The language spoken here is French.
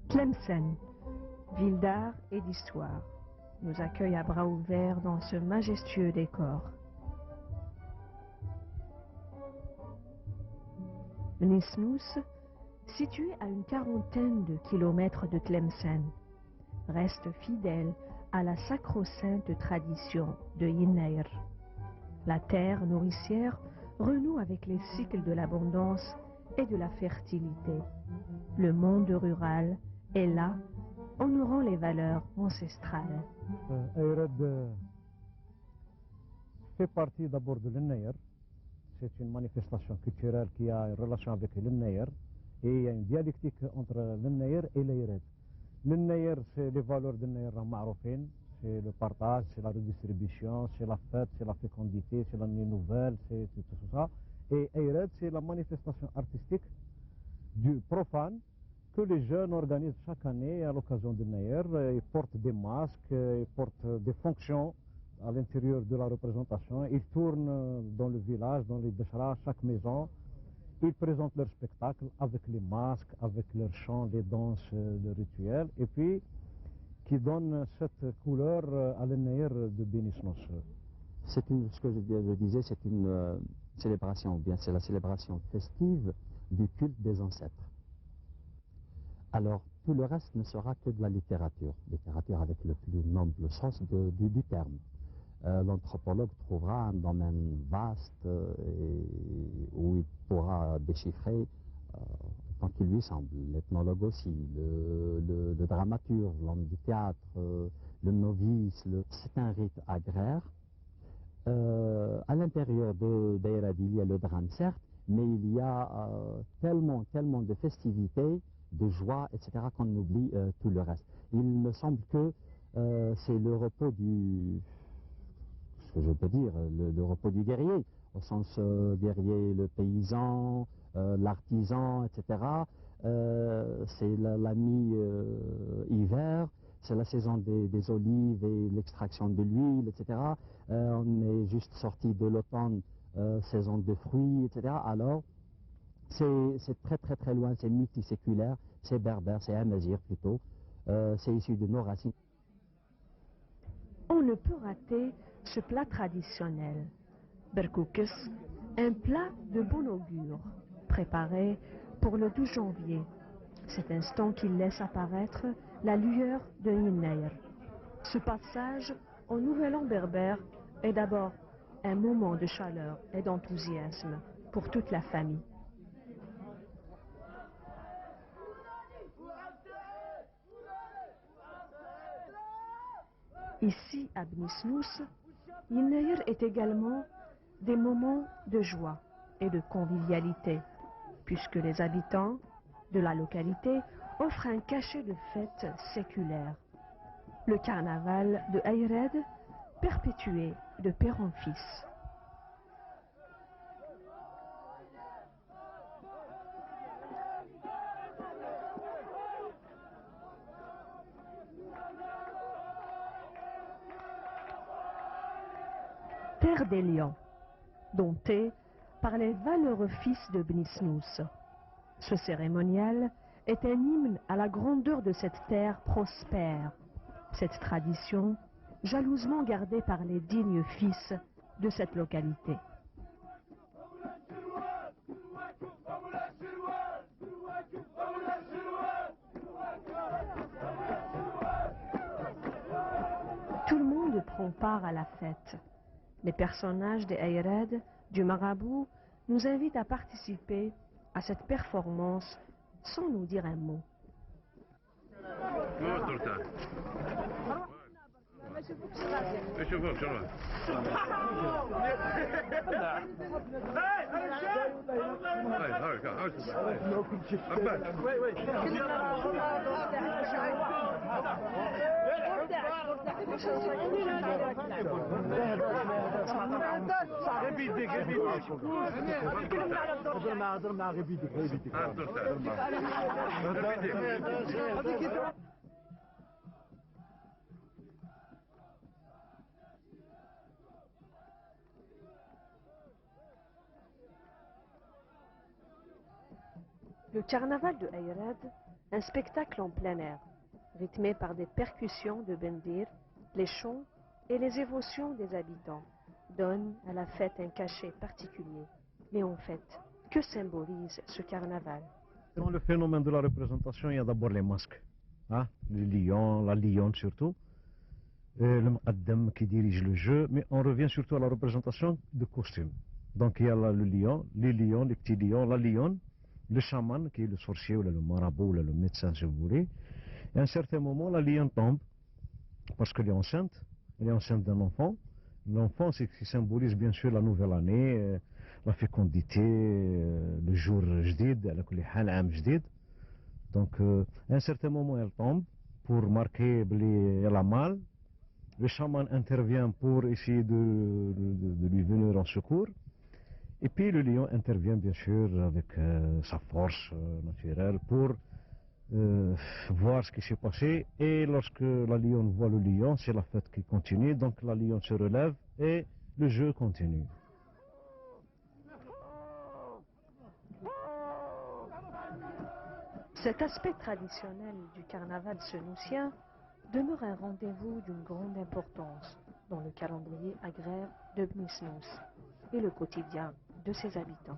Tlemcen, ville d'art et d'histoire, nous accueille à bras ouverts dans ce majestueux décor. Bnisnous, situé à une quarantaine de kilomètres de Tlemcen, reste fidèle à la sacro-sainte tradition de Yenneir. La terre nourricière renoue avec les cycles de l'abondance et de la fertilité. Le monde rural est là, honorant les valeurs ancestrales. Ayrad fait partie d'abord de l'Yenneir. C'est une manifestation culturelle qui a une relation avec l'Yenneir et il y a une dialectique entre l'Yenneir et l'Ayrad. L'Yenneir, c'est les valeurs de l'Yenneir maroufines, c'est le partage, c'est la redistribution, c'est la fête, c'est la fécondité, c'est l'année nouvelle, c'est tout ça. Et Ayrad, c'est la manifestation artistique du profane que les jeunes organisent chaque année à l'occasion de Yenneir. Ils portent des masques, ils portent des fonctions à l'intérieur de la représentation. Ils tournent dans le village, dans les Bechra, chaque maison. Ils présentent leur spectacle avec les masques, avec leurs chants, les danses, le rituel, et puis qui donnent cette couleur à l'Yenneir de Bnisnous. Ce que je disais, c'est une célébration, ou bien c'est la célébration festive du culte des ancêtres. Alors, tout le reste ne sera que de la littérature avec le plus noble sens du terme. L'anthropologue trouvera un domaine vaste où il pourra déchiffrer tant qu'il lui semble. L'ethnologue aussi, le dramaturge, l'homme du théâtre, le novice. C'est un rite agraire. À l'intérieur d'Ayrad, il y a le drame, certes, mais il y a tellement de festivités, de joie, etc., qu'on oublie tout le reste. Il me semble que c'est le repos ce que je peux dire, le repos du guerrier, au sens guerrier, le paysan, l'artisan, etc. C'est la mi-hiver, c'est la saison des olives et l'extraction de l'huile, etc. On est juste sorti de l'automne, saison de fruits, etc. Alors, c'est très loin, c'est multiséculaire, c'est berbère, c'est amazigh plutôt, c'est issu de nos racines. On ne peut rater ce plat traditionnel, berkoukes, un plat de bon augure, préparé pour le 12 janvier, cet instant qui laisse apparaître la lueur de Yenneir. Ce passage au nouvel an berbère est d'abord un moment de chaleur et d'enthousiasme pour toute la famille. Ici, à Bnisnous, Yenneir est également des moments de joie et de convivialité, puisque les habitants de la localité offrent un cachet de fête séculaire. Le carnaval de Ayrad, perpétué de père en fils. Terre des lions, domptée par les valeureux fils de Bnisnous. Ce cérémonial est un hymne à la grandeur de cette terre prospère, cette tradition jalousement gardée par les dignes fils de cette localité. Tout le monde prend part à la fête. Les personnages des Ayrad, du marabout, nous invitent à participer à cette performance sans nous dire un mot. Le carnaval de Ayrad Un spectacle en plein air, rythmé par des percussions de bendir, les chants et les émotions des habitants, donne à la fête un cachet particulier. Mais en fait, que symbolise ce carnaval? Dans le phénomène de la représentation, il y a d'abord les masques, hein, le lion, la lionne surtout, le muqaddam qui dirige le jeu, mais on revient surtout à la représentation de costumes. Donc il y a là le lion, les lions, les petits lions, la lionne, le chaman qui est le sorcier ou le marabout ou le médecin si vous voulez. Et à un certain moment, la lionne tombe parce qu'elle est enceinte d'un enfant. L'enfant, c'est ce qui symbolise bien sûr la nouvelle année, la fécondité, le jour jdid, jdid. Donc à un certain moment, elle tombe pour marquer qu'elle a mal. Le chaman intervient pour essayer de lui venir en secours. Et puis le lion intervient bien sûr avec sa force naturelle pour voir ce qui s'est passé. Et lorsque la lionne voit le lion, c'est la fête qui continue. Donc la lionne se relève et le jeu continue. Cet aspect traditionnel du carnaval senousien demeure un rendez-vous d'une grande importance dans le calendrier agraire de Bnisnous et le quotidien de ses habitants.